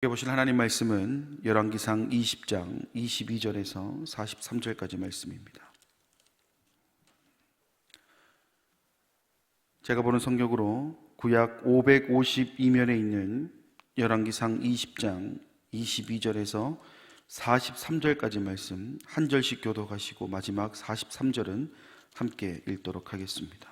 보실 하나님 말씀은 열왕기상 20장 22절에서 43절까지 말씀입니다. 제가 보는 성경으로 구약 552면에 있는 열왕기상 20장 22절에서 43절까지 말씀 한 절씩 교독하시고 마지막 43절은 함께 읽도록 하겠습니다.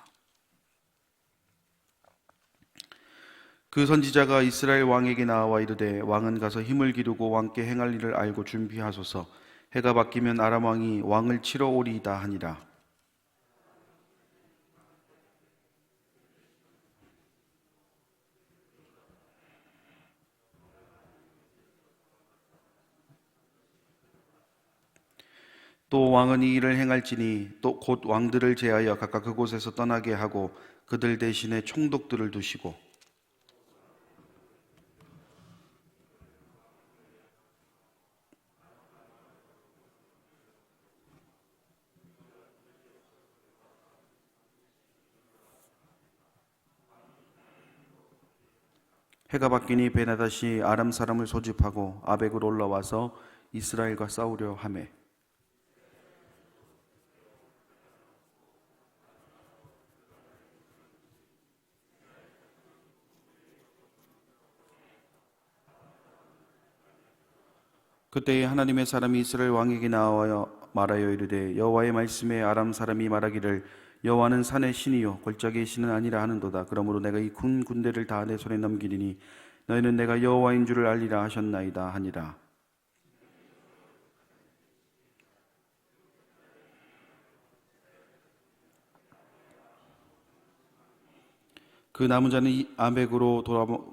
그 선지자가 이스라엘 왕에게 나와 이르되 왕은 가서 힘을 기르고 왕께 행할 일을 알고 준비하소서. 해가 바뀌면 아람 왕이 왕을 치러 오리이다 하니라. 또 왕은 이 일을 행할지니 또 곧 왕들을 제하여 각각 그곳에서 떠나게 하고 그들 대신에 총독들을 두시고 해가 바뀌니 베나닷이 아람 사람을 소집하고 아벡으로 올라와서 이스라엘과 싸우려 하매 그때에 하나님의 사람이 이스라엘 왕에게 나와여 말하여 이르되 여호와의 말씀에 아람 사람이 말하기를 여호와는 산의 신이요 골짜기의 신은 아니라 하는도다. 그러므로 내가 이 군 군대를 다 내 손에 넘기리니 너희는 내가 여호와인 줄을 알리라 하셨나이다 하니라. 그 남은 자는 아벡으로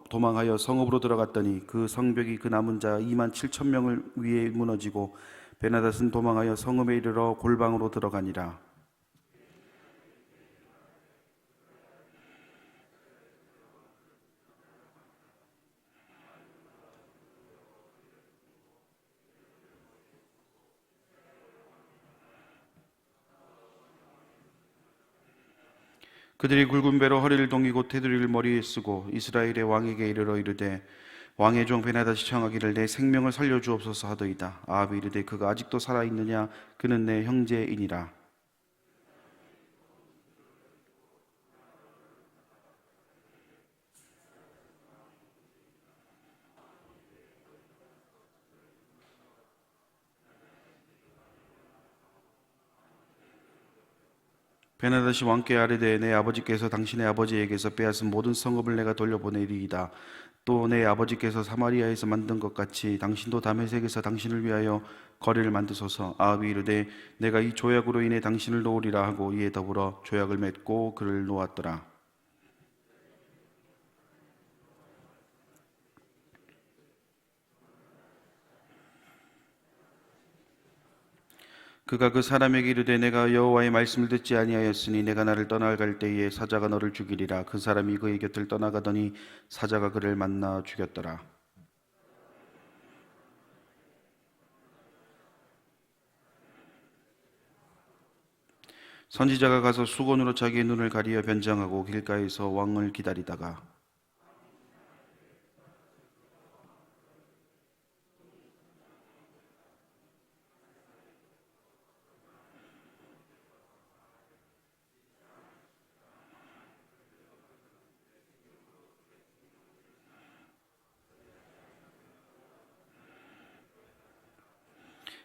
도망하여 성읍으로 들어갔더니 그 성벽이 그 남은 자 2만 7천 명을 위에 무너지고 베나닷은 도망하여 성읍에 이르러 골방으로 들어가니라. 그들이 굵은 배로 허리를 동이고 테두리를 머리에 쓰고 이스라엘의 왕에게 이르러 이르되 왕의 종 베나닷이 청하기를 내 생명을 살려주옵소서 하더이다. 아합이 이르되 그가 아직도 살아있느냐 그는 내 형제이니라. 베나닷이 왕께 아뢰되 내 아버지께서 당신의 아버지에게서 빼앗은 모든 성읍을 내가 돌려보내리이다. 또 내 아버지께서 사마리아에서 만든 것 같이 당신도 다메섹에서 당신을 위하여 거리를 만드소서. 아합이 이르되 내가 이 조약으로 인해 당신을 놓으리라 하고 이에 더불어 조약을 맺고 그를 놓았더라. 그가 그 사람에게 이르되 내가 여호와의 말씀을 듣지 아니하였으니 내가 나를 떠나갈 때에 사자가 너를 죽이리라. 그 사람이 그의 곁을 떠나가더니 사자가 그를 만나 죽였더라. 선지자가 가서 수건으로 자기의 눈을 가리어 변장하고 길가에서 왕을 기다리다가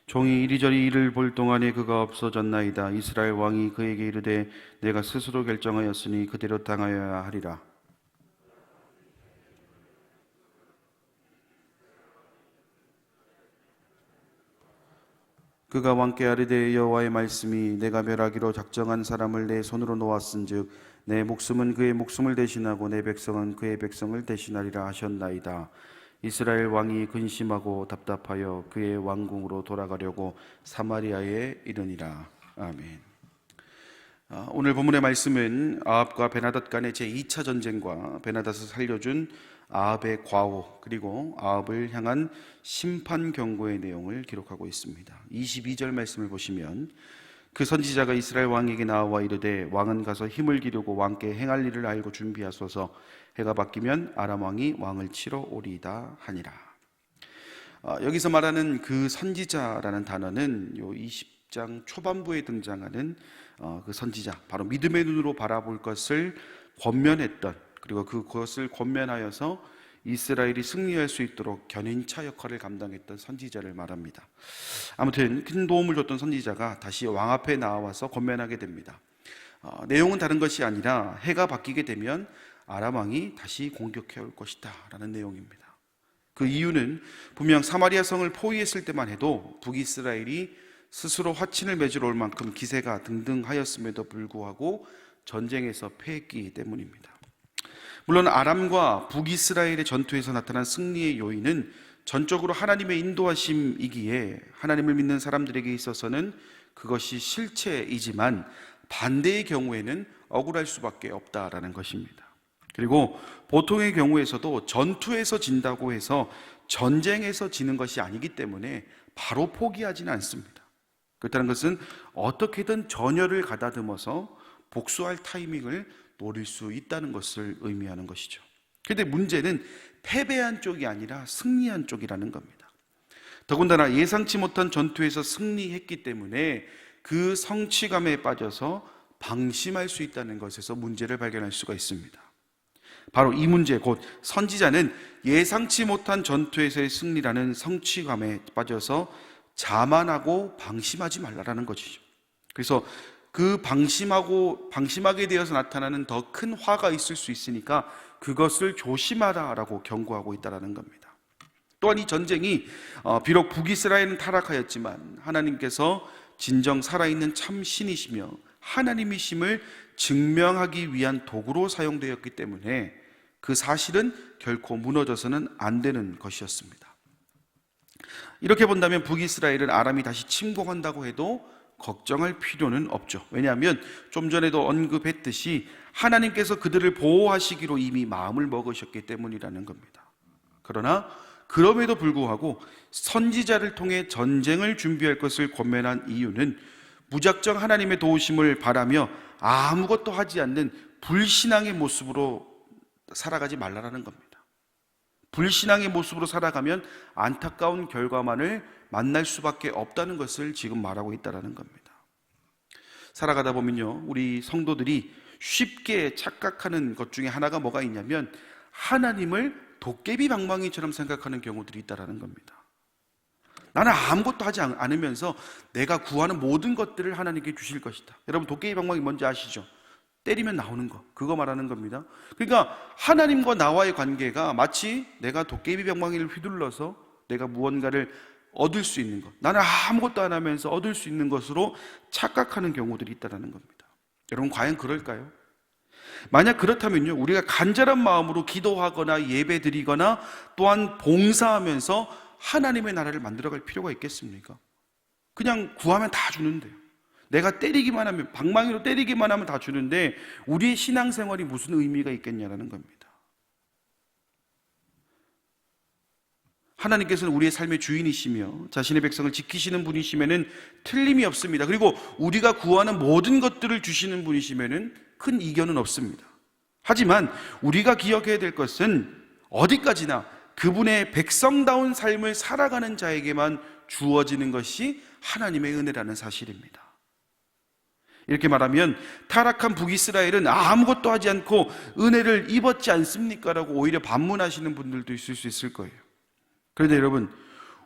종이 이리저리 이를 볼 동안에 그가 없어졌나이다. 이스라엘 왕이 그에게 이르되 내가 스스로 결정하였으니 그대로 당하여야 하리라. 그가 왕께 아뢰되 여호와의 말씀이 내가 멸하기로 작정한 사람을 내 손으로 놓았은즉 내 목숨은 그의 목숨을 대신하고 내 백성은 그의 백성을 대신하리라 하셨나이다. 이스라엘 왕이 근심하고 답답하여 그의 왕궁으로 돌아가려고 사마리아에 이르니라. 아멘. 오늘 본문의 말씀은 아합과 베나닷 간의 제2차 전쟁과 베나닷을 살려준 아합의 과오 그리고 아합을 향한 심판 경고의 내용을 기록하고 있습니다. 22절 말씀을 보시면 그 선지자가 이스라엘 왕에게 나와 이르되 왕은 가서 힘을 기르고 왕께 행할 일을 알고 준비하소서. 해가 바뀌면 아람 왕이 왕을 치러 오리이다 하니라. 여기서 말하는 그 선지자라는 단어는 요 20장 초반부에 등장하는 그 선지자, 바로 믿음의 눈으로 바라볼 것을 권면했던, 그리고 그것을 권면하여서 이스라엘이 승리할 수 있도록 견인차 역할을 감당했던 선지자를 말합니다. 아무튼 큰 도움을 줬던 선지자가 다시 왕 앞에 나와서 권면하게 됩니다. 내용은 다른 것이 아니라 해가 바뀌게 되면 아람 왕이 다시 공격해 올 것이다 라는 내용입니다. 그 이유는 분명 사마리아 성을 포위했을 때만 해도 북이스라엘이 스스로 화친을 맺으러 올 만큼 기세가 등등하였음에도 불구하고 전쟁에서 패했기 때문입니다. 물론 아람과 북이스라엘의 전투에서 나타난 승리의 요인은 전적으로 하나님의 인도하심이기에 하나님을 믿는 사람들에게 있어서는 그것이 실체이지만 반대의 경우에는 억울할 수밖에 없다라는 것입니다. 그리고 보통의 경우에서도 전투에서 진다고 해서 전쟁에서 지는 것이 아니기 때문에 바로 포기하지는 않습니다. 그렇다는 것은 어떻게든 전열을 가다듬어서 복수할 타이밍을 노릴 수 있다는 것을 의미하는 것이죠. 그런데 문제는 패배한 쪽이 아니라 승리한 쪽이라는 겁니다. 더군다나 예상치 못한 전투에서 승리했기 때문에 그 성취감에 빠져서 방심할 수 있다는 것에서 문제를 발견할 수가 있습니다. 바로 이 문제, 곧 선지자는 예상치 못한 전투에서의 승리라는 성취감에 빠져서 자만하고 방심하지 말라라는 것이죠. 그래서 그 방심하게 되어서 나타나는 더 큰 화가 있을 수 있으니까 그것을 조심하라라고 경고하고 있다는 겁니다. 또한 이 전쟁이 비록 북이스라엘은 타락하였지만 하나님께서 진정 살아있는 참 신이시며 하나님이심을 증명하기 위한 도구로 사용되었기 때문에 그 사실은 결코 무너져서는 안 되는 것이었습니다. 이렇게 본다면 북이스라엘은 아람이 다시 침공한다고 해도 걱정할 필요는 없죠. 왜냐하면 좀 전에도 언급했듯이 하나님께서 그들을 보호하시기로 이미 마음을 먹으셨기 때문이라는 겁니다. 그러나 그럼에도 불구하고 선지자를 통해 전쟁을 준비할 것을 권면한 이유는 무작정 하나님의 도우심을 바라며 아무것도 하지 않는 불신앙의 모습으로 살아가지 말라라는 겁니다. 불신앙의 모습으로 살아가면 안타까운 결과만을 만날 수밖에 없다는 것을 지금 말하고 있다는 겁니다. 살아가다 보면요, 우리 성도들이 쉽게 착각하는 것 중에 하나가 뭐가 있냐면 하나님을 도깨비 방망이처럼 생각하는 경우들이 있다는 겁니다. 나는 아무것도 하지 않으면서 내가 구하는 모든 것들을 하나님께 주실 것이다. 여러분, 도깨비 방망이 뭔지 아시죠? 때리면 나오는 거, 그거 말하는 겁니다. 그러니까 하나님과 나와의 관계가 마치 내가 도깨비 방망이를 휘둘러서 내가 무언가를 얻을 수 있는 것, 나는 아무것도 안 하면서 얻을 수 있는 것으로 착각하는 경우들이 있다는 겁니다. 여러분, 과연 그럴까요? 만약 그렇다면요, 우리가 간절한 마음으로 기도하거나 예배드리거나 또한 봉사하면서 하나님의 나라를 만들어갈 필요가 있겠습니까? 그냥 구하면 다 주는데요, 내가 때리기만 하면, 방망이로 때리기만 하면 다 주는데 우리의 신앙생활이 무슨 의미가 있겠냐라는 겁니다. 하나님께서는 우리의 삶의 주인이시며 자신의 백성을 지키시는 분이시면은 틀림이 없습니다. 그리고 우리가 구하는 모든 것들을 주시는 분이시면은 큰 이견은 없습니다. 하지만 우리가 기억해야 될 것은 어디까지나 그분의 백성다운 삶을 살아가는 자에게만 주어지는 것이 하나님의 은혜라는 사실입니다. 이렇게 말하면 타락한 북이스라엘은 아무것도 하지 않고 은혜를 입었지 않습니까? 라고 오히려 반문하시는 분들도 있을 수 있을 거예요. 그런데 여러분,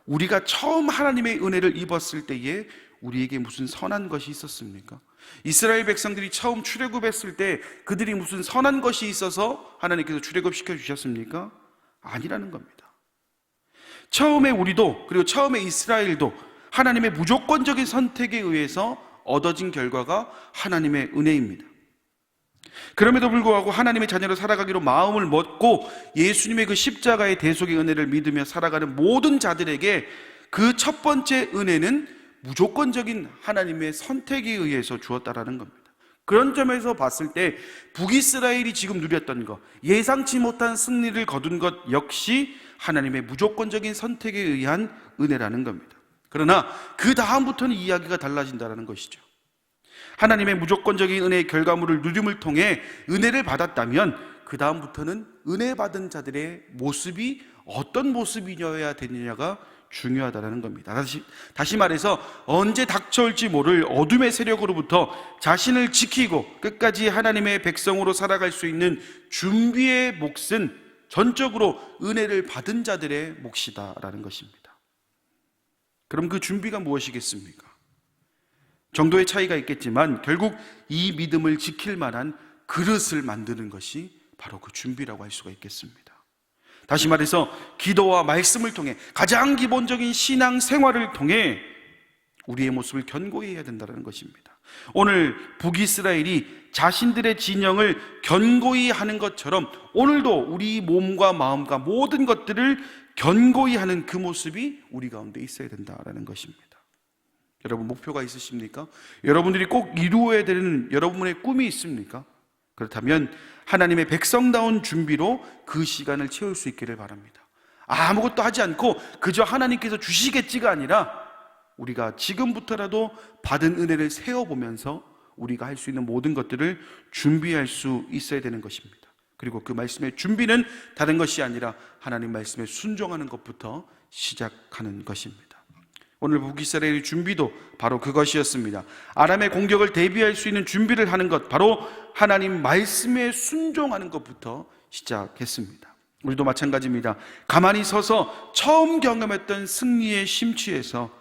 우리가 처음 하나님의 은혜를 입었을 때에 우리에게 무슨 선한 것이 있었습니까? 이스라엘 백성들이 처음 출애굽했을 때 그들이 무슨 선한 것이 있어서 하나님께서 출애굽시켜 주셨습니까? 아니라는 겁니다. 처음에 우리도, 그리고 처음에 이스라엘도 하나님의 무조건적인 선택에 의해서 얻어진 결과가 하나님의 은혜입니다. 그럼에도 불구하고 하나님의 자녀로 살아가기로 마음을 먹고 예수님의 그 십자가의 대속의 은혜를 믿으며 살아가는 모든 자들에게 그 첫 번째 은혜는 무조건적인 하나님의 선택에 의해서 주었다라는 겁니다. 그런 점에서 봤을 때 북이스라엘이 지금 누렸던 것, 예상치 못한 승리를 거둔 것 역시 하나님의 무조건적인 선택에 의한 은혜라는 겁니다. 그러나 그 다음부터는 이야기가 달라진다는 것이죠. 하나님의 무조건적인 은혜의 결과물을 누림을 통해 은혜를 받았다면 그 다음부터는 은혜 받은 자들의 모습이 어떤 모습이어야 되느냐가 중요하다는 겁니다. 다시 말해서 언제 닥쳐올지 모를 어둠의 세력으로부터 자신을 지키고 끝까지 하나님의 백성으로 살아갈 수 있는 준비의 몫은 전적으로 은혜를 받은 자들의 몫이다라는 것입니다. 그럼 그 준비가 무엇이겠습니까? 정도의 차이가 있겠지만 결국 이 믿음을 지킬 만한 그릇을 만드는 것이 바로 그 준비라고 할 수가 있겠습니다. 다시 말해서 기도와 말씀을 통해 가장 기본적인 신앙 생활을 통해 우리의 모습을 견고히 해야 된다는 것입니다. 오늘 북이스라엘이 자신들의 진영을 견고히 하는 것처럼 오늘도 우리 몸과 마음과 모든 것들을 견고히 하는 그 모습이 우리 가운데 있어야 된다는 것입니다. 여러분, 목표가 있으십니까? 여러분들이 꼭 이루어야 되는 여러분의 꿈이 있습니까? 그렇다면 하나님의 백성다운 준비로 그 시간을 채울 수 있기를 바랍니다. 아무것도 하지 않고 그저 하나님께서 주시겠지가 아니라 우리가 지금부터라도 받은 은혜를 세어보면서 우리가 할 수 있는 모든 것들을 준비할 수 있어야 되는 것입니다. 그리고 그 말씀의 준비는 다른 것이 아니라 하나님 말씀에 순종하는 것부터 시작하는 것입니다. 오늘 북이스라엘의 준비도 바로 그것이었습니다. 아람의 공격을 대비할 수 있는 준비를 하는 것, 바로 하나님 말씀에 순종하는 것부터 시작했습니다. 우리도 마찬가지입니다. 가만히 서서 처음 경험했던 승리에 심취한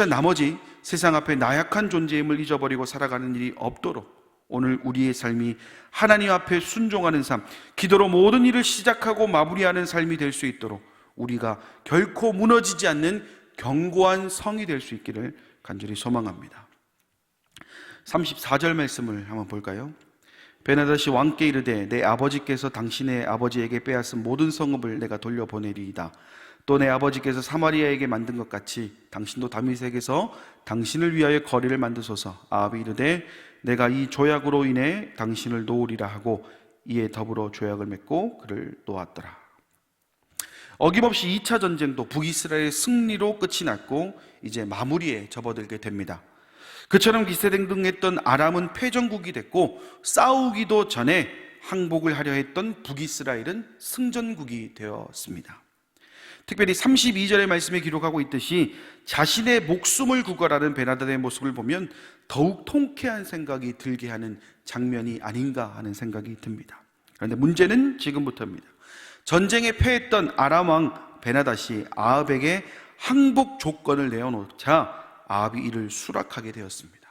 나머지 세상 앞에 나약한 존재임을 잊어버리고 살아가는 일이 없도록 오늘 우리의 삶이 하나님 앞에 순종하는 삶, 기도로 모든 일을 시작하고 마무리하는 삶이 될 수 있도록 우리가 결코 무너지지 않는 견고한 성이 될 수 있기를 간절히 소망합니다. 34절 말씀을 한번 볼까요? 베나다시 왕께 이르되 내 아버지께서 당신의 아버지에게 빼앗은 모든 성읍을 내가 돌려보내리이다. 또 내 아버지께서 사마리아에게 만든 것 같이 당신도 다윗에게서 당신을 위하여 거리를 만드소서. 아합이 이르되 내가 이 조약으로 인해 당신을 놓으리라 하고 이에 더불어 조약을 맺고 그를 놓았더라. 어김없이 2차 전쟁도 북이스라엘의 승리로 끝이 났고 이제 마무리에 접어들게 됩니다. 그처럼 기세등등했던 아람은 패전국이 됐고 싸우기도 전에 항복을 하려 했던 북이스라엘은 승전국이 되었습니다. 특별히 32절의 말씀에 기록하고 있듯이 자신의 목숨을 구걸하는 베나다의 모습을 보면 더욱 통쾌한 생각이 들게 하는 장면이 아닌가 하는 생각이 듭니다. 그런데 문제는 지금부터입니다. 전쟁에 패했던 아람 왕 베나닷이 아합에게 항복 조건을 내어놓자 아합이 이를 수락하게 되었습니다.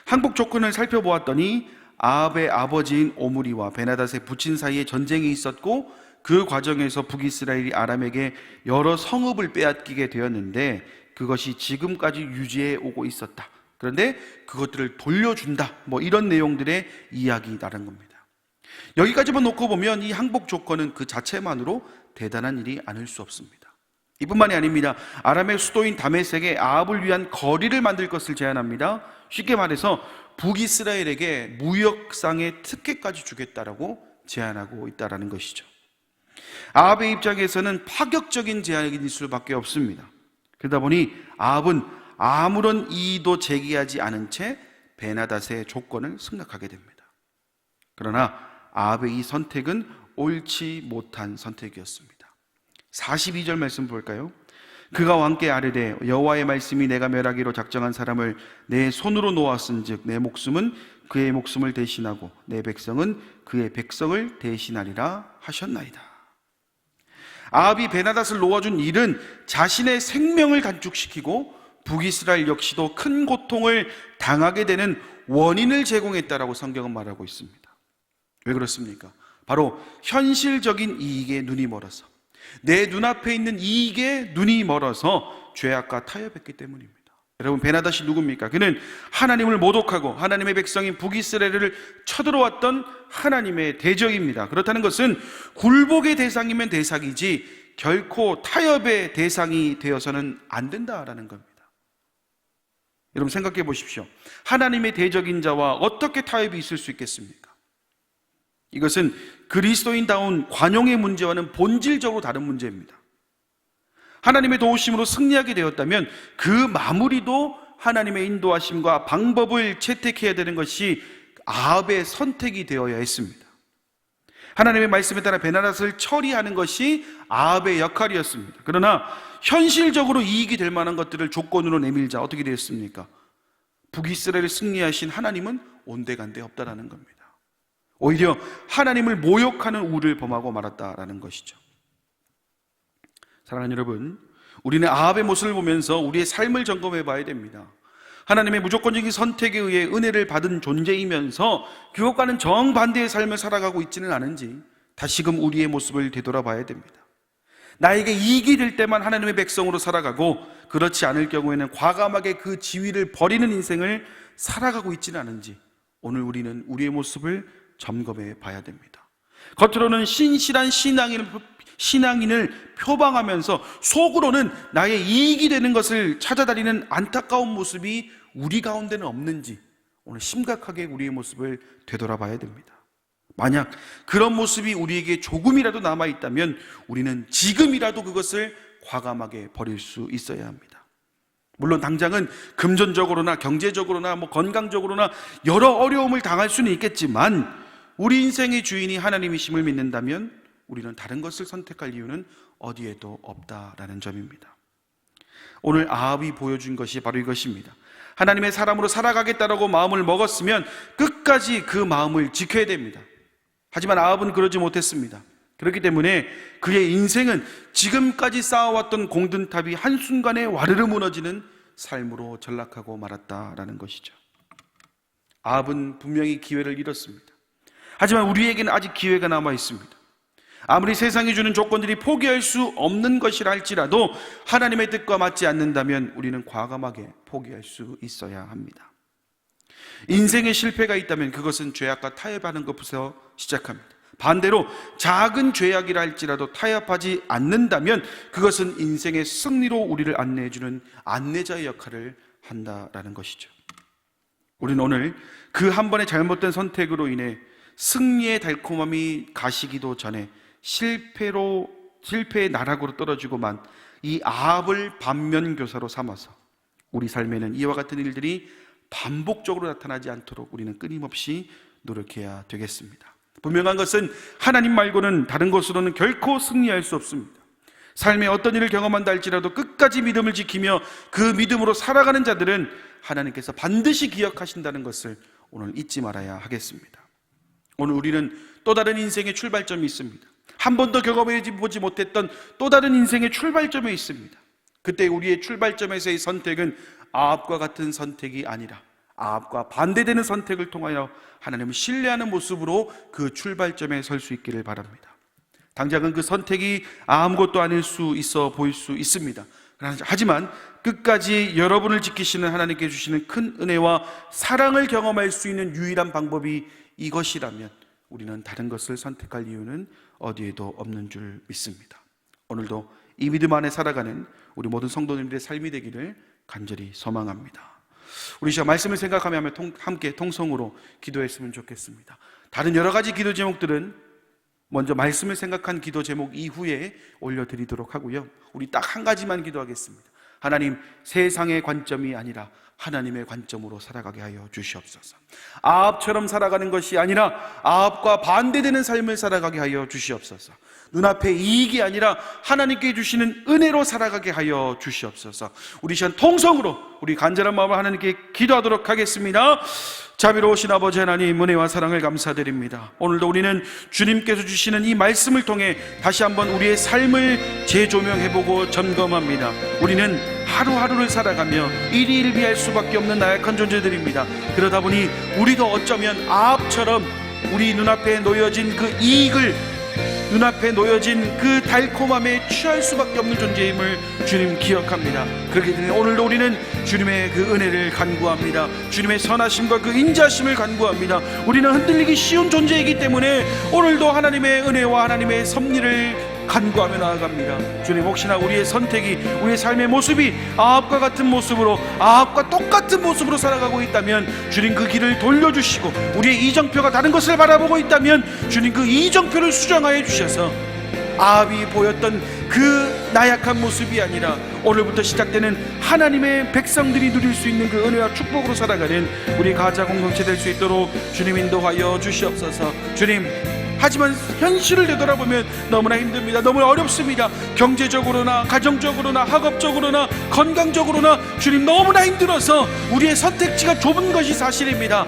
항복 조건을 살펴보았더니 아합의 아버지인 오므리와 베나닷의 부친 사이에 전쟁이 있었고 그 과정에서 북이스라엘이 아람에게 여러 성읍을 빼앗기게 되었는데 그것이 지금까지 유지해 오고 있었다. 그런데 그것들을 돌려준다. 이런 내용들의 이야기라는 겁니다. 여기까지만 놓고 보면 이 항복 조건은 그 자체만으로 대단한 일이 아닐 수 없습니다. 이뿐만이 아닙니다. 아람의 수도인 다메섹에 아합을 위한 거리를 만들 것을 제안합니다. 쉽게 말해서 북이스라엘에게 무역상의 특혜까지 주겠다라고 제안하고 있다는 것이죠. 아합의 입장에서는 파격적인 제안일 수밖에 없습니다. 그러다 보니 아합은 아무런 이의도 제기하지 않은 채 베나닷의 조건을 승낙하게 됩니다. 그러나 아합의 이 선택은 옳지 못한 선택이었습니다. 42절 말씀 볼까요? 그가 왕께 아뢰되 여호와의 말씀이 내가 멸하기로 작정한 사람을 내 손으로 놓았은즉 내 목숨은 그의 목숨을 대신하고 내 백성은 그의 백성을 대신하리라 하셨나이다. 아합이 베나닷을 놓아준 일은 자신의 생명을 단축시키고 북이스라엘 역시도 큰 고통을 당하게 되는 원인을 제공했다라고 성경은 말하고 있습니다. 왜 그렇습니까? 바로 현실적인 이익에 눈이 멀어서, 내 눈앞에 있는 이익에 눈이 멀어서 죄악과 타협했기 때문입니다. 여러분, 베나닷이 누굽니까? 그는 하나님을 모독하고 하나님의 백성인 북이스라엘을 쳐들어왔던 하나님의 대적입니다. 그렇다는 것은 굴복의 대상이면 대상이지 결코 타협의 대상이 되어서는 안 된다라는 겁니다. 여러분, 생각해 보십시오. 하나님의 대적인 자와 어떻게 타협이 있을 수 있겠습니까? 이것은 그리스도인다운 관용의 문제와는 본질적으로 다른 문제입니다. 하나님의 도우심으로 승리하게 되었다면 그 마무리도 하나님의 인도하심과 방법을 채택해야 되는 것이 아합의 선택이 되어야 했습니다. 하나님의 말씀에 따라 베나닷을 처리하는 것이 아합의 역할이었습니다. 그러나 현실적으로 이익이 될 만한 것들을 조건으로 내밀자 어떻게 되었습니까? 북이스라엘을 승리하신 하나님은 온데간데 없다라는 겁니다. 오히려 하나님을 모욕하는 우를 범하고 말았다라는 것이죠. 사랑하는 여러분, 우리는 아합의 모습을 보면서 우리의 삶을 점검해 봐야 됩니다. 하나님의 무조건적인 선택에 의해 은혜를 받은 존재이면서 그것과는 정반대의 삶을 살아가고 있지는 않은지 다시금 우리의 모습을 되돌아봐야 됩니다. 나에게 이익이 될 때만 하나님의 백성으로 살아가고 그렇지 않을 경우에는 과감하게 그 지위를 버리는 인생을 살아가고 있지는 않은지 오늘 우리는 우리의 모습을 점검해 봐야 됩니다. 겉으로는 신실한 신앙인을 표방하면서 속으로는 나의 이익이 되는 것을 찾아다니는 안타까운 모습이 우리 가운데는 없는지 오늘 심각하게 우리의 모습을 되돌아봐야 됩니다. 만약 그런 모습이 우리에게 조금이라도 남아있다면 우리는 지금이라도 그것을 과감하게 버릴 수 있어야 합니다. 물론 당장은 금전적으로나 경제적으로나 건강적으로나 여러 어려움을 당할 수는 있겠지만 우리 인생의 주인이 하나님이심을 믿는다면 우리는 다른 것을 선택할 이유는 어디에도 없다라는 점입니다. 오늘 아합이 보여준 것이 바로 이것입니다. 하나님의 사람으로 살아가겠다라고 마음을 먹었으면 끝까지 그 마음을 지켜야 됩니다. 하지만 아합은 그러지 못했습니다. 그렇기 때문에 그의 인생은 지금까지 쌓아왔던 공든탑이 한순간에 와르르 무너지는 삶으로 전락하고 말았다라는 것이죠. 아합은 분명히 기회를 잃었습니다. 하지만 우리에게는 아직 기회가 남아 있습니다. 아무리 세상이 주는 조건들이 포기할 수 없는 것이라 할지라도 하나님의 뜻과 맞지 않는다면 우리는 과감하게 포기할 수 있어야 합니다. 인생에 실패가 있다면 그것은 죄악과 타협하는 것부터 시작합니다. 반대로 작은 죄악이라 할지라도 타협하지 않는다면 그것은 인생의 승리로 우리를 안내해주는 안내자의 역할을 한다라는 것이죠. 우리는 오늘 그 한 번의 잘못된 선택으로 인해 승리의 달콤함이 가시기도 전에 실패의 나락으로 떨어지고만 이 아합을 반면교사로 삼아서 우리 삶에는 이와 같은 일들이 반복적으로 나타나지 않도록 우리는 끊임없이 노력해야 되겠습니다. 분명한 것은 하나님 말고는 다른 것으로는 결코 승리할 수 없습니다. 삶에 어떤 일을 경험한다 할지라도 끝까지 믿음을 지키며 그 믿음으로 살아가는 자들은 하나님께서 반드시 기억하신다는 것을 오늘 잊지 말아야 하겠습니다. 오늘 우리는 또 다른 인생의 출발점이 있습니다. 한 번도 경험해보지 못했던 또 다른 인생의 출발점에 있습니다. 그때 우리의 출발점에서의 선택은 아합과 같은 선택이 아니라 아합과 반대되는 선택을 통하여 하나님을 신뢰하는 모습으로 그 출발점에 설 수 있기를 바랍니다. 당장은 그 선택이 아무것도 아닐 수 있어 보일 수 있습니다. 하지만 끝까지 여러분을 지키시는 하나님께 주시는 큰 은혜와 사랑을 경험할 수 있는 유일한 방법이 이것이라면 우리는 다른 것을 선택할 이유는 어디에도 없는 줄 믿습니다. 오늘도 이 믿음 안에 살아가는 우리 모든 성도님들의 삶이 되기를 간절히 소망합니다. 우리 시간 말씀을 생각하며 함께 통성으로 기도했으면 좋겠습니다. 다른 여러 가지 기도 제목들은 먼저 말씀을 생각한 기도 제목 이후에 올려드리도록 하고요. 우리 딱 한 가지만 기도하겠습니다. 하나님, 세상의 관점이 아니라 하나님의 관점으로 살아가게 하여 주시옵소서. 아합처럼 살아가는 것이 아니라 아합과 반대되는 삶을 살아가게 하여 주시옵소서. 눈앞의 이익이 아니라 하나님께 주시는 은혜로 살아가게 하여 주시옵소서. 우리 시간 통성으로 우리 간절한 마음을 하나님께 기도하도록 하겠습니다. 자비로우신 아버지 하나님, 은혜와 사랑을 감사드립니다. 오늘도 우리는 주님께서 주시는 이 말씀을 통해 다시 한번 우리의 삶을 재조명해보고 점검합니다. 우리는 하루하루를 살아가며 일희일비할 수밖에 없는 나약한 존재들입니다. 그러다 보니 우리도 어쩌면 아합처럼 우리 눈앞에 놓여진 그 이익을, 눈앞에 놓여진 그 달콤함에 취할 수밖에 없는 존재임을 주님 기억합니다. 그렇기 때문에 오늘도 우리는 주님의 그 은혜를 간구합니다. 주님의 선하심과 그 인자심을 간구합니다. 우리는 흔들리기 쉬운 존재이기 때문에 오늘도 하나님의 은혜와 하나님의 섭리를 간구하며 나아갑니다. 주님, 혹시나 우리의 선택이, 우리의 삶의 모습이 아합과 같은 모습으로, 아합과 똑같은 모습으로 살아가고 있다면 주님 그 길을 돌려주시고, 우리의 이정표가 다른 것을 바라보고 있다면 주님 그 이정표를 수정하여 주셔서 아합이 보였던 그 나약한 모습이 아니라 오늘부터 시작되는 하나님의 백성들이 누릴 수 있는 그 은혜와 축복으로 살아가는 우리 가자 공동체 될 수 있도록 주님 인도하여 주시옵소서. 주님, 하지만 현실을 되돌아보면 너무나 힘듭니다. 너무나 어렵습니다. 경제적으로나 가정적으로나 학업적으로나 건강적으로나 주님 너무나 힘들어서 우리의 선택지가 좁은 것이 사실입니다.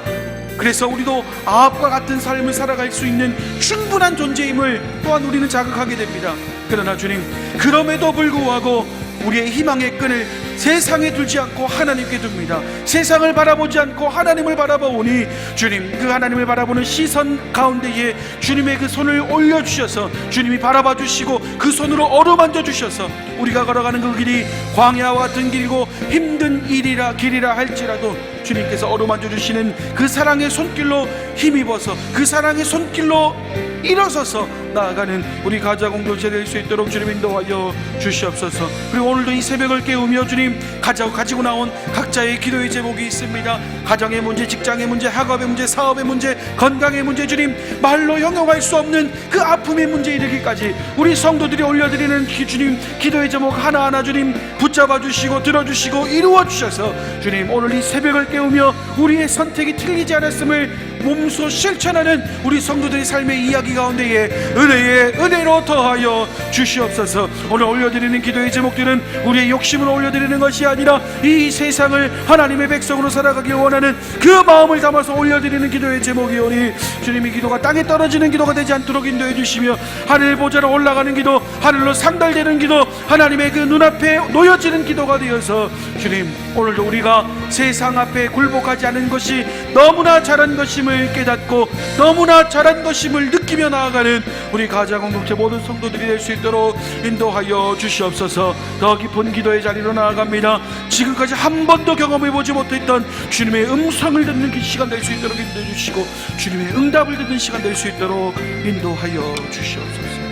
그래서 우리도 아합과 같은 삶을 살아갈 수 있는 충분한 존재임을 또한 우리는 자각하게 됩니다. 그러나 주님, 그럼에도 불구하고 우리의 희망의 끈을 세상에 두지 않고 하나님께 둡니다. 세상을 바라보지 않고 하나님을 바라보니 주님, 그 하나님을 바라보는 시선 가운데에 주님의 그 손을 올려주셔서 주님이 바라봐 주시고 그 손으로 어루만져 주셔서 우리가 걸어가는 그 길이 광야와 같은 길이고 힘든 길이라 할지라도 주님께서 어루만져 주시는 그 사랑의 손길로 힘입어서 그 사랑의 손길로 일어서서 나아가는 우리 가자 공동체 될 수 있도록 주님 인도하여 주시옵소서. 그리고 오늘도 이 새벽을 깨우며 주님, 가지고 나온 각자의 기도의 제목이 있습니다. 가정의 문제, 직장의 문제, 학업의 문제, 사업의 문제, 건강의 문제, 주님 말로 형용할 수 없는 그 아픔의 문제 이르기까지 우리 성도들이 올려드리는 주님 기도의 제목 하나하나 주님 붙잡아 주시고 들어주시고 이루어 주셔서 주님, 오늘 이 새벽을 깨우며 우리의 선택이 틀리지 않았음을 몸소 실천하는 우리 성도들의 삶의 이야기 가운데에 은혜로 더하여 주시옵소서. 오늘 올려드리는 기도의 제목들은 우리의 욕심으로 올려드리는 것이 아니라 이 세상을 하나님의 백성으로 살아가길 원하는 그 마음을 담아서 올려드리는 기도의 제목이오니 주님이 기도가 땅에 떨어지는 기도가 되지 않도록 인도해 주시며 하늘 보좌로 올라가는 기도, 하늘로 상달되는 기도, 하나님의 그 눈앞에 놓여지는 기도가 되어서 주님, 오늘도 우리가 세상 앞에 굴복하지 않은 것이 너무나 잘한 것임을 깨닫고 너무나 잘한 것임을 느끼며 나아가는 우리 가자 공동체 모든 성도들이 될 수 있도록 인도하여 주시옵소서. 더 깊은 기도의 자리로 나아갑니다. 지금까지 한 번도 경험해보지 못했던 주님의 음성을 듣는 그 시간 될 수 있도록 인도해 주시고 주님의 응답을 듣는 시간 될 수 있도록 인도하여 주시옵소서.